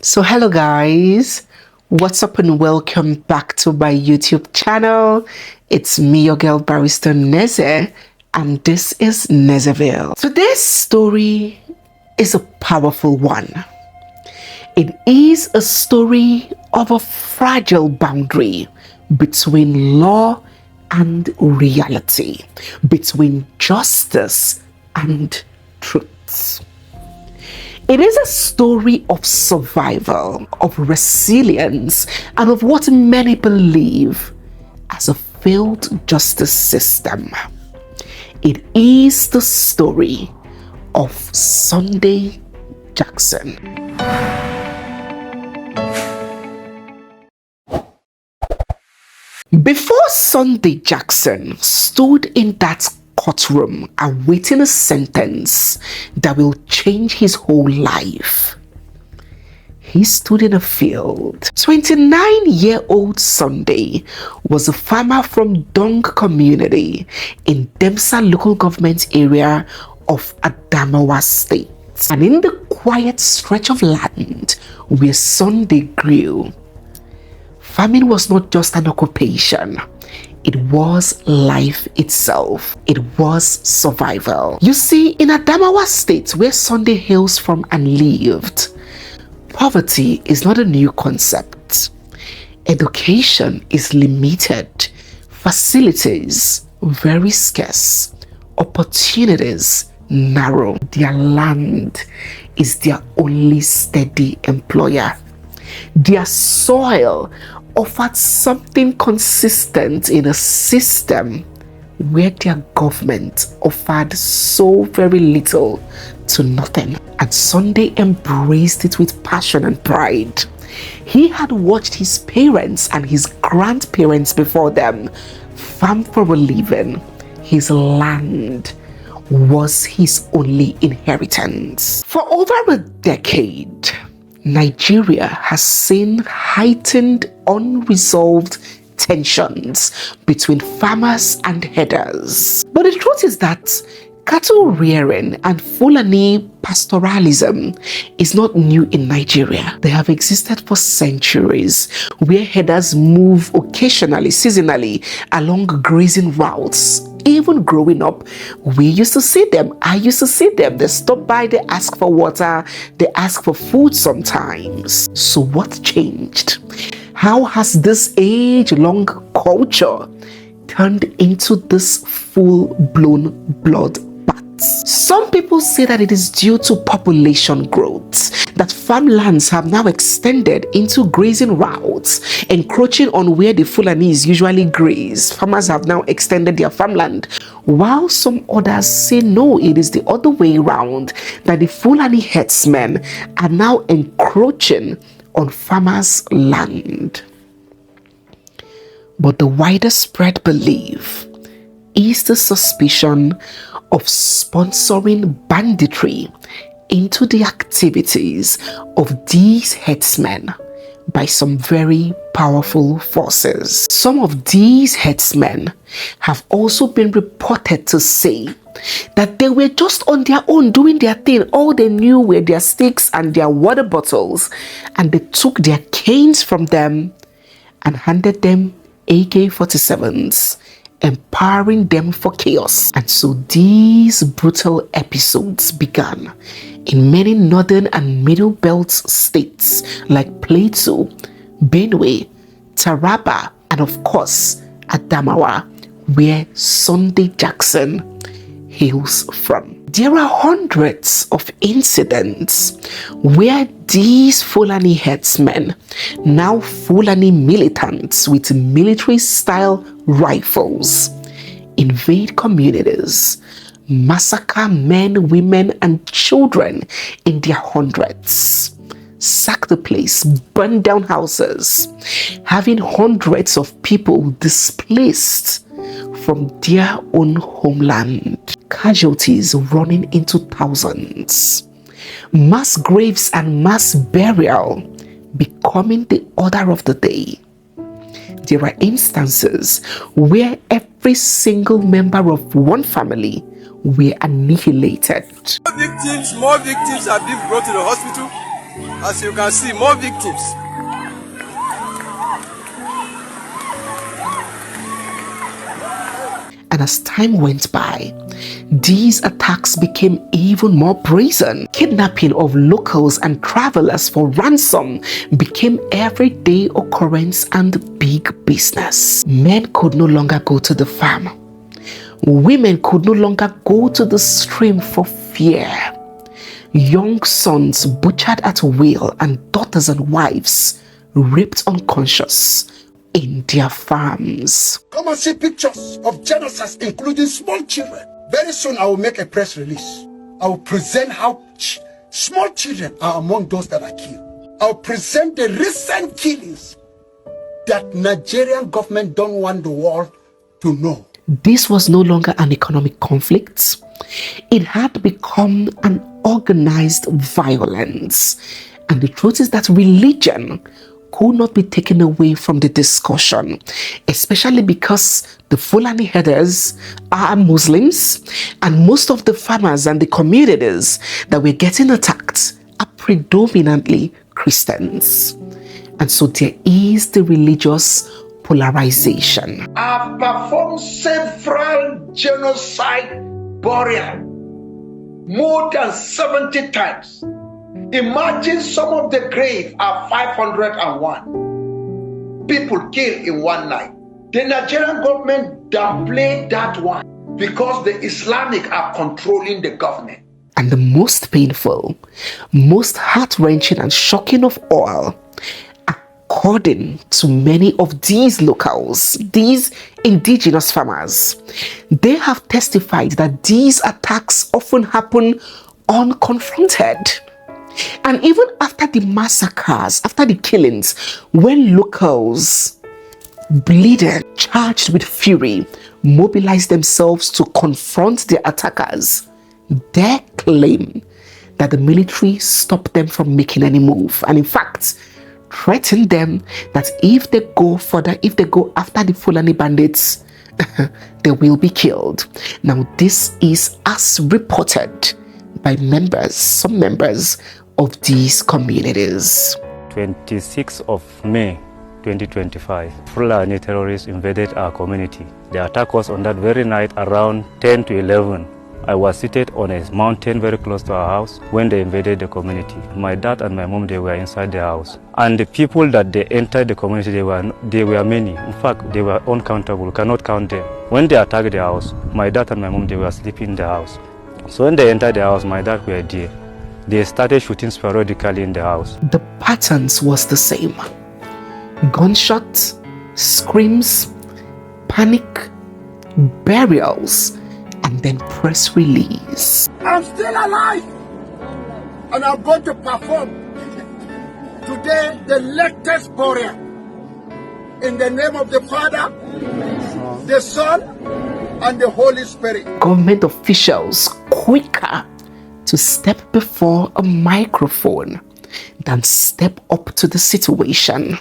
So hello guys, what's up and welcome back to my YouTube channel. It's me, your girl Barrister Neze, and this is Nezeville. Today's story is a powerful one. It is a story of a fragile boundary between law and reality, between justice and truth. It is a story of survival, of resilience, and of what many believe as a failed justice system. It is the story of Sunday Jackson. Before Sunday Jackson stood in that courtroom awaiting a sentence that will change his whole life, he stood in a field. 29-year-old Sunday was a farmer from Dong community in Demsa local government area of Adamawa State. And in the quiet stretch of land where Sunday grew, farming was not just an occupation. It was life itself. It was survival. You see, in Adamawa State, where Sunday hails from and lived, poverty is not a new concept. Education is limited, facilities very scarce, opportunities narrow. Their land is their only steady employer. Their soil offered something consistent in a system where their government offered so very little to nothing. And Sunday embraced it with passion and pride. He had watched his parents and his grandparents before them farm for a living. His land was his only inheritance. For over a decade, Nigeria has seen heightened, unresolved tensions between farmers and herders. But the truth is that cattle rearing and Fulani pastoralism is not new in Nigeria. They have existed for centuries, where herders move occasionally, seasonally, along grazing routes. Even growing up, we used to see them. I used to see them. They stop by, they ask for water, they ask for food sometimes. So what changed? How has this age-long culture turned into this full-blown bloodbath? Some people say that it is due to population growth, that farmlands have now extended into grazing routes, encroaching on where the Fulanis usually graze. Farmers have now extended their farmland, while some others say no, it is the other way around, that the Fulani herdsmen are now encroaching on farmers' land. But the wider spread belief is the suspicion of sponsoring banditry into the activities of these herdsmen by some very powerful forces. Some of these herdsmen have also been reported to say that they were just on their own doing their thing. All they knew were their sticks and their water bottles, and they took their canes from them and handed them AK-47s, empowering them for chaos. And so these brutal episodes began in many northern and middle belt states like Plateau, Benue, Taraba, and of course Adamawa, where Sunday Jackson hails from. There are hundreds of incidents where these Fulani herdsmen, now Fulani militants with military-style rifles, invade communities, massacre men, women, and children in their hundreds, sack the place, burn down houses, having hundreds of people displaced from their own homeland, casualties running into thousands, mass graves and mass burial becoming the order of the day. There are instances where every single member of one family were annihilated. More victims have been brought to the hospital. As you can see, more victims. And as time went by, these attacks became even more brazen. Kidnapping of locals and travelers for ransom became everyday occurrence and big business. Men could no longer go to the farm. Women could no longer go to the stream for fear. Young sons butchered at will, and daughters and wives raped unconscious in their farms. Come and see pictures of genocides, including small children. Very soon I will make a press release. I will present how small children are among those that are killed. I will present the recent killings that Nigerian government don't want the world to know. This was no longer an economic conflict. It had become an organized violence. And the truth is that religion could not be taken away from the discussion, especially because the Fulani herders are Muslims, and most of the farmers and the communities that were getting attacked are predominantly Christians. And so there is the religious polarization. I've performed several genocide burial more than 70 times. Imagine some of the graves are 501 people killed in one night. The Nigerian government downplayed that one because the Islamic are controlling the government. And the most painful, most heart-wrenching and shocking of all, according to many of these locals, these indigenous farmers, they have testified that these attacks often happen unconfronted. And even after the massacres, after the killings, when locals, bleeding, charged with fury, mobilized themselves to confront their attackers, they claim that the military stopped them from making any move, and in fact threatened them that if they go further, if they go after the Fulani bandits, they will be killed. Now this is as reported by some members of these communities. 26th of May 2025, Fulani terrorists invaded our community. They attacked us on that very night around 10 to 11. I was seated on a mountain very close to our house when they invaded the community. My dad and my mom, they were inside the house. And the people that they entered the community, they were many. In fact, they were uncountable, cannot count them. When they attacked the house, my dad and my mom, they were sleeping in the house. So when they entered the house, my dad were there. They started shooting sporadically in the house. The patterns was the same. Gunshots, screams, panic, burials, and then press release. I'm still alive, and I'm going to perform today the latest burial in the name of the Father, the Son, and the Holy Spirit. Government officials quicker to step before a microphone than step up to the situation.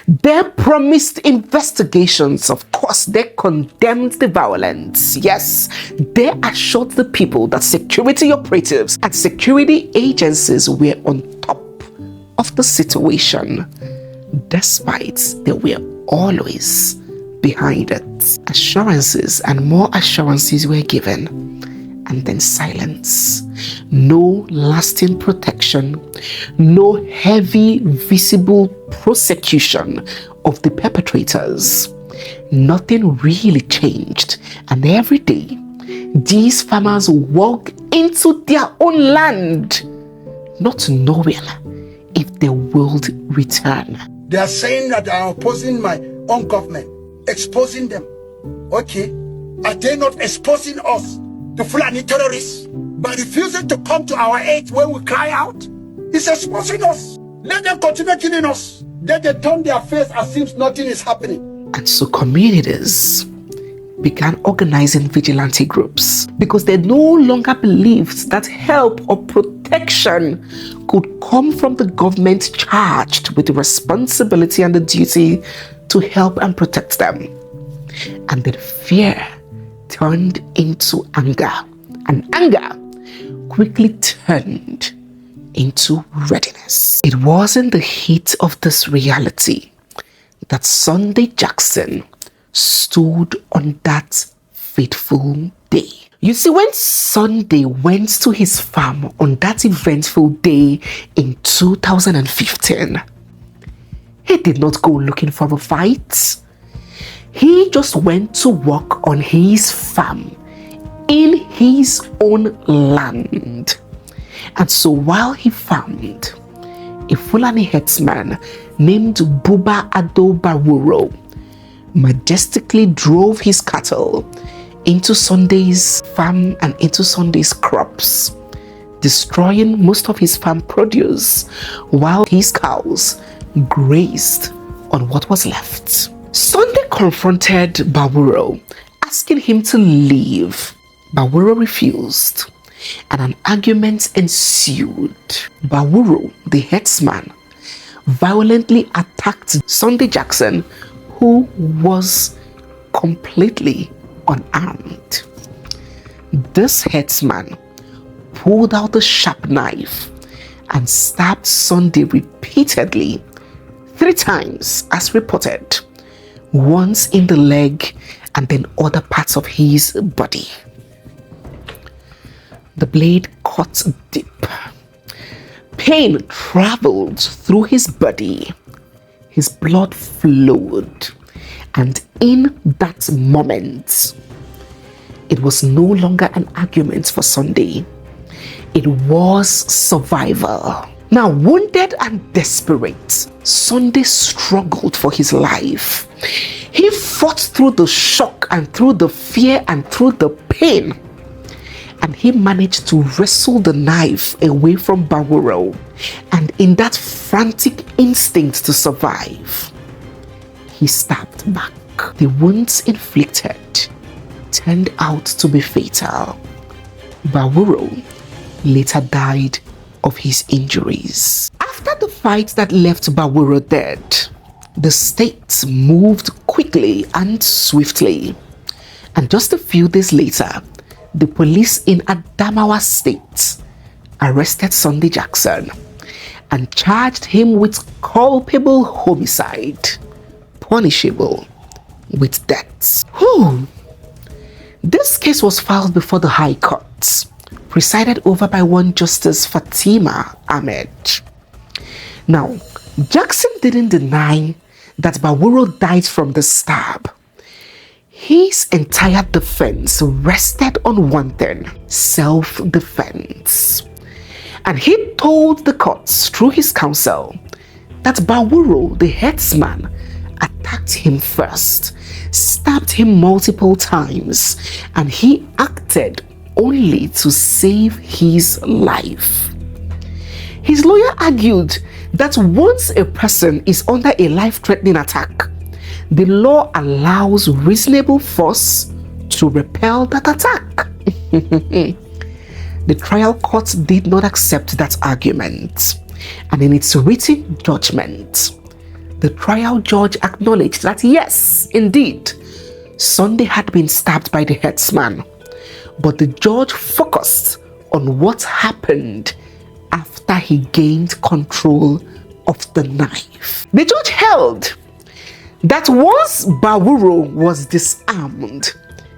They promised investigations. Of course, they condemned the violence. Yes, they assured the people that security operatives and security agencies were on top of the situation, despite they were always behind it. Assurances and more assurances were given, and then silence. No lasting protection, no heavy visible prosecution of the perpetrators. Nothing really changed, and every day these farmers walk into their own land, not knowing if they will return. They are saying that they are opposing my own government, exposing them. Okay, are they not exposing us to Fulani terrorists by refusing to come to our aid when we cry out? It's exposing us. Let them continue killing us. Then they turn their face as if nothing is happening. And so communities began organizing vigilante groups because they no longer believed that help or protection could come from the government charged with the responsibility and the duty to help and protect them. And then fear turned into anger, and anger quickly turned into readiness. It was in the heat of this reality that Sunday Jackson stood on that fateful day. You see, when Sunday went to his farm on that eventful day in 2015, he did not go looking for a fight. He just went to work on his farm in his own land. And so while he farmed, a Fulani herdsman named Buba Ado Bawuro majestically drove his cattle into Sunday's farm and into Sunday's crops, destroying most of his farm produce while his cows grazed on what was left. Sunday confronted Bawuro, asking him to leave. Bawuro refused, and an argument ensued. Bawuro, the herdsman, violently attacked Sunday Jackson, who was completely unarmed. This herdsman pulled out a sharp knife and stabbed Sunday repeatedly, 3 times as reported, once in the leg and then other parts of his body. The blade cut deep. Pain traveled through his body. His blood flowed. And in that moment, it was no longer an argument for Sunday. It was survival. Now, wounded and desperate, Sunday struggled for his life. He fought through the shock and through the fear and through the pain. And he managed to wrestle the knife away from Bawuro. And in that frantic instinct to survive, he stabbed back. The wounds inflicted turned out to be fatal. Bawuro later died of his injuries. After the fight that left Bawuro dead, the state moved quickly and swiftly. And just a few days later, the police in Adamawa State arrested Sunday Jackson and charged him with culpable homicide, punishable with death. This case was filed before the High Court, presided over by one Justice Fatima Ahmed. Now, Jackson didn't deny that Bawuro died from the stab. His entire defense rested on one thing: self-defense. And he told the courts through his counsel that Bawuro, the herdsman, attacked him first, stabbed him multiple times, and he acted only to save his life. His lawyer argued that once a person is under a life-threatening attack, the law allows reasonable force to repel that attack. The trial court did not accept that argument, and in its written judgment, the trial judge acknowledged that yes, indeed, Sunday had been stabbed by the herdsman, but the judge focused on what happened after he gained control of the knife. The judge held that once Bawuro was disarmed,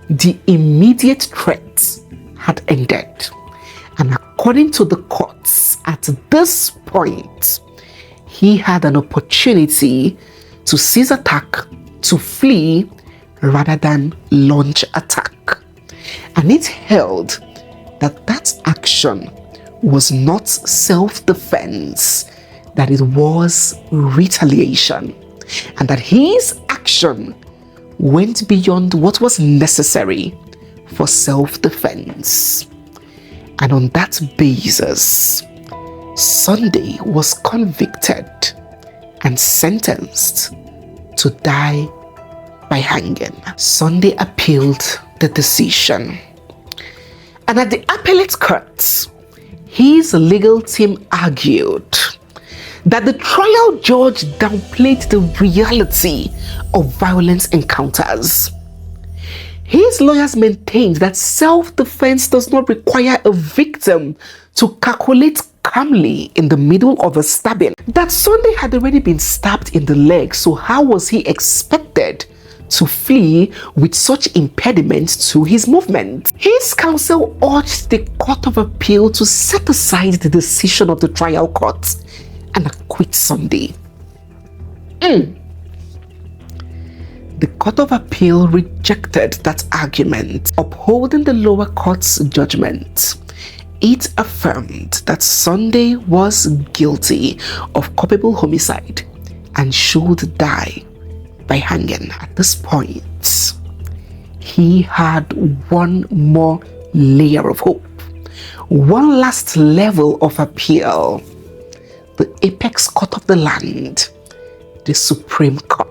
the immediate threat had ended. And according to the courts, at this point, he had an opportunity to cease attack, to flee, rather than launch attack. And it held that that action was not self-defense, that it was retaliation, and that his action went beyond what was necessary for self-defense. And on that basis, Sunday was convicted and sentenced to die by hanging. Sunday appealed the decision. And at the appellate court, his legal team argued that the trial judge downplayed the reality of violence encounters. His lawyers maintained that self-defense does not require a victim to calculate calmly in the middle of a stabbing. That Sunday had already been stabbed in the leg, so how was he expected to flee with such impediments to his movement? His counsel urged the Court of Appeal to set aside the decision of the trial court and acquit Sunday. The Court of Appeal rejected that argument, upholding the lower court's judgment. It affirmed that Sunday was guilty of culpable homicide and should die by hanging. At this point, he had one more layer of hope, one last level of appeal. The apex court of the land, the Supreme Court.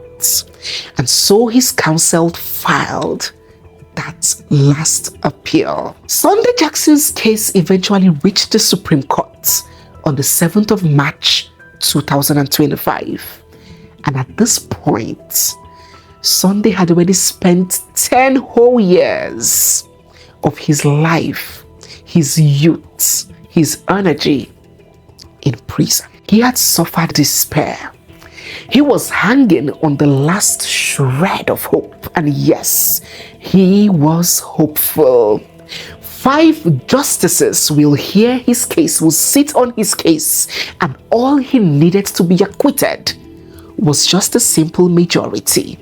And so his counsel filed that last appeal. Sunday Jackson's case eventually reached the Supreme Court on the 7th of March 2025. And at this point, Sunday had already spent 10 whole years of his life, his youth, his energy in prison. He had suffered despair. He was hanging on the last shred of hope, and yes, he was hopeful. 5 justices will hear his case, will sit on his case, and all he needed to be acquitted was just a simple majority.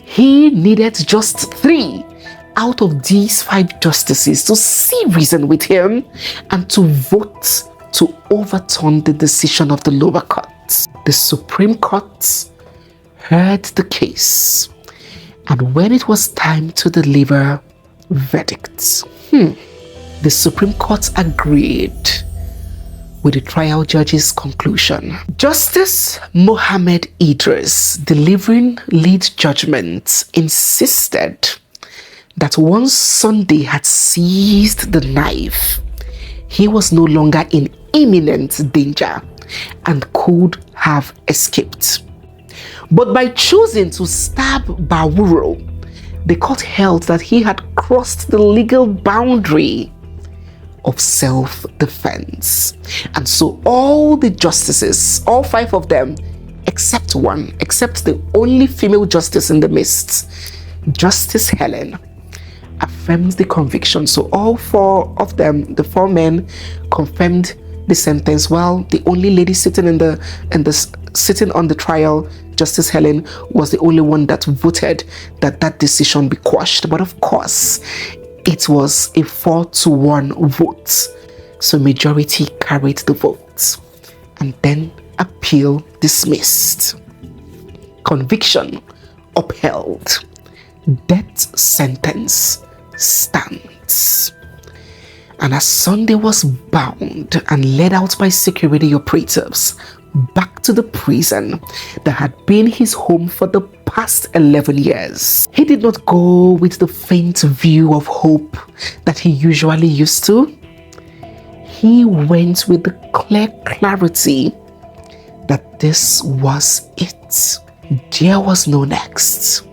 He needed just 3 out of these 5 justices to see reason with him and to vote to overturn the decision of the lower court. The Supreme Court heard the case, and when it was time to deliver verdicts, the Supreme Court agreed with the trial judge's conclusion. Justice Mohammed Idris, delivering lead judgment, insisted that once Sunday had seized the knife, he was no longer in imminent danger and could have escaped. But by choosing to stab Bawuro, the court held that he had crossed the legal boundary of self-defense. And so all the justices, all 5 of them, except one, except the only female justice in the midst, Justice Helen, affirmed the conviction. So all 4 of them, the 4 men, confirmed the sentence, while the only lady sitting sitting on the trial, Justice Helen, was the only one that voted that decision be quashed. But of course, it was a 4-1 vote, so majority carried the vote, and then appeal dismissed, conviction upheld, death sentence stands. And as Sunday was bound and led out by security operatives back to the prison that had been his home for the past 11 years, he did not go with the faint view of hope that he usually used to. He went with the clear clarity that this was it. There was no next.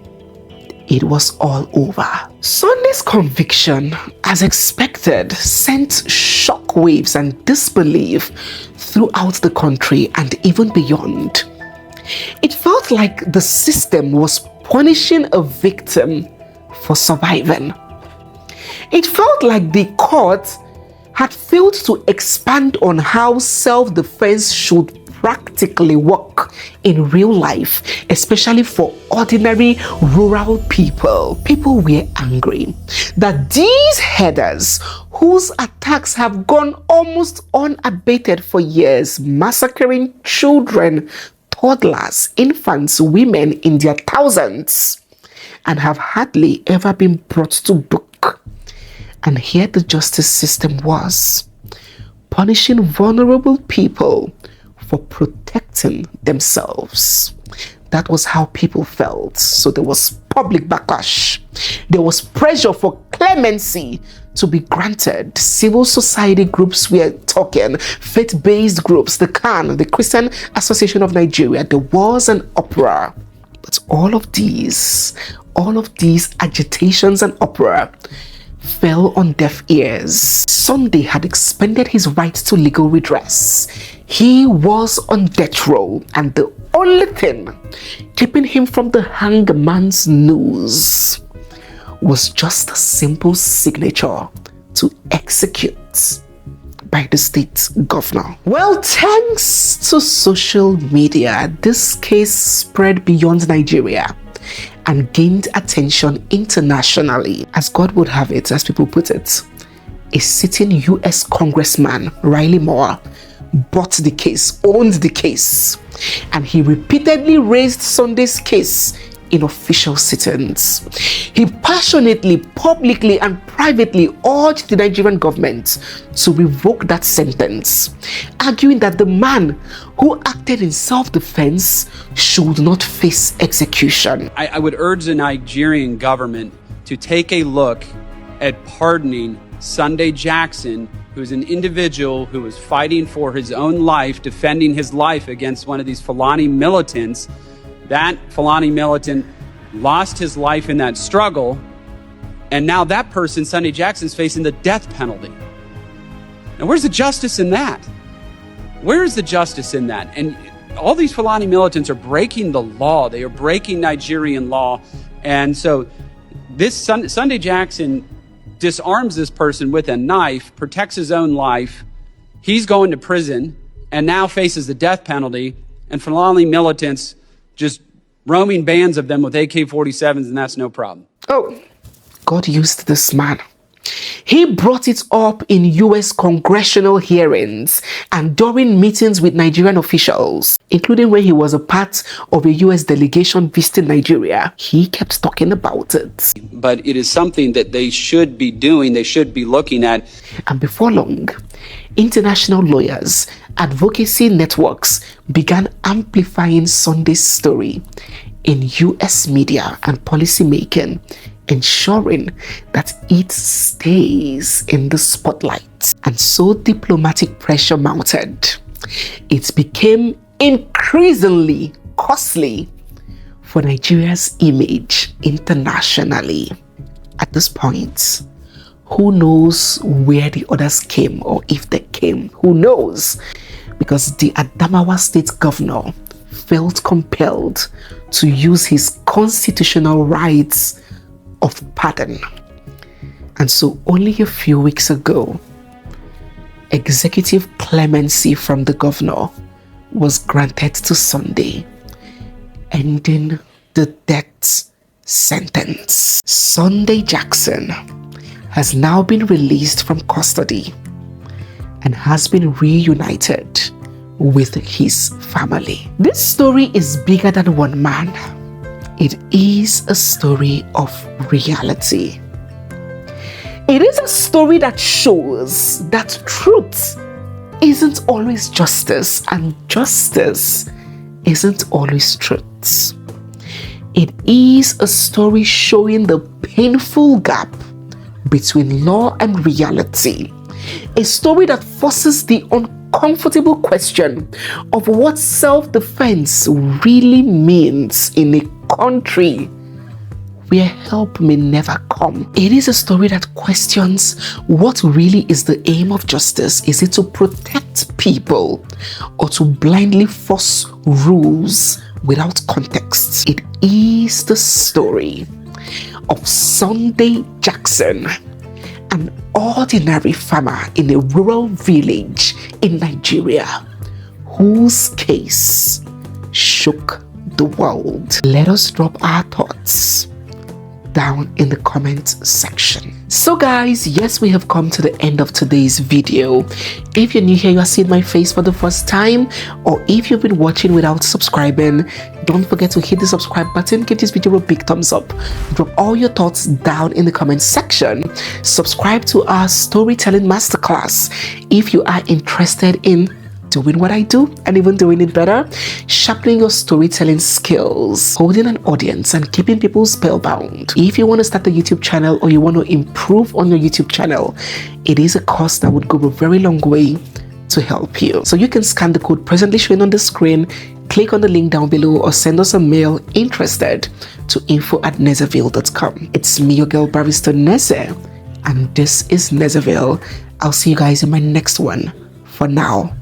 It was all over. Sunday's conviction, as expected, sent shockwaves and disbelief throughout the country and even beyond. It felt like the system was punishing a victim for surviving. It felt like the court had failed to expand on how self-defense should practically work in real life, especially for ordinary rural people. People were angry that these headers, whose attacks have gone almost unabated for years, massacring children, toddlers, infants, women in their thousands, and have hardly ever been brought to book. And here the justice system was punishing vulnerable people for protecting themselves. That was how people felt. So there was public backlash. There was pressure for clemency to be granted. Civil society groups were talking, faith-based groups, the CAN, the Christian Association of Nigeria. There was an uproar. But all of these agitations and uproar fell on deaf ears. Sunday had expended his right to legal redress. He was on death row, and the only thing keeping him from the hangman's noose was just a simple signature to execute by the state governor. Well, thanks to social media, this case spread beyond Nigeria and gained attention internationally. As God would have it, as people put it, a sitting US Congressman, Riley Moore, bought the case, owned the case, and he repeatedly raised Sunday's case in official sittings. He passionately, publicly, and privately urged the Nigerian government to revoke that sentence, arguing that the man who acted in self-defense should not face execution. I would urge the Nigerian government to take a look at pardoning Sunday Jackson, who's an individual who was fighting for his own life, defending his life against one of these Fulani militants. That Fulani militant lost his life in that struggle, and now that person, Sunday Jackson, is facing the death penalty. Now, where's the justice in that? Where is the justice in that? And all these Fulani militants are breaking the law. They are breaking Nigerian law. And so this Sunday Jackson disarms this person with a knife, protects his own life. He's going to prison and now faces the death penalty. And Fulani militants just roaming bands of them with AK-47s, and that's no problem. Oh, God used this man. He brought it up in US congressional hearings and during meetings with Nigerian officials, including when he was a part of a US delegation visiting Nigeria. He kept talking about it. But it is something that they should be doing, they should be looking at. And before long, international lawyers, advocacy networks began amplifying Sunday's story in US media and policy making, ensuring that it stays in the spotlight. And so diplomatic pressure mounted. It became increasingly costly for Nigeria's image internationally. At this point, who knows where the others came, or if they came? Who knows? Because the Adamawa state governor felt compelled to use his constitutional rights of pardon. And so only a few weeks ago, executive clemency from the governor was granted to Sunday, ending the death sentence. Sunday Jackson has now been released from custody and has been reunited with his family. This story is bigger than one man. It is a story of reality. It is a story that shows that truth isn't always justice, and justice isn't always truth. It is a story showing the painful gap between law and reality. A story that forces the uncomfortable question of what self-defense really means in a country where help may never come. It is a story that questions what really is the aim of justice. Is it to protect people or to blindly force rules without context? It is the story of Sunday Jackson, an ordinary farmer in a rural village in Nigeria, whose case shook the world. Let us drop our thoughts down in the comment section. So guys, yes, we have come to the end of today's video. If you're new here, you are seeing my face for the first time, or if you've been watching without subscribing, don't forget to hit the subscribe button, give this video a big thumbs up, drop all your thoughts down in the comment section, subscribe to our storytelling masterclass if you are interested in doing what I do and even doing it better, sharpening your storytelling skills, holding an audience and keeping people spellbound. If you want to start a YouTube channel or you want to improve on your YouTube channel, it is a course that would go a very long way to help you. So you can scan the code presently showing on the screen, click on the link down below, or send us a mail interested to info@nezeville.com. It's me, your girl Barrister Neze, And this is Nezeville. I'll see you guys in my next one. For now,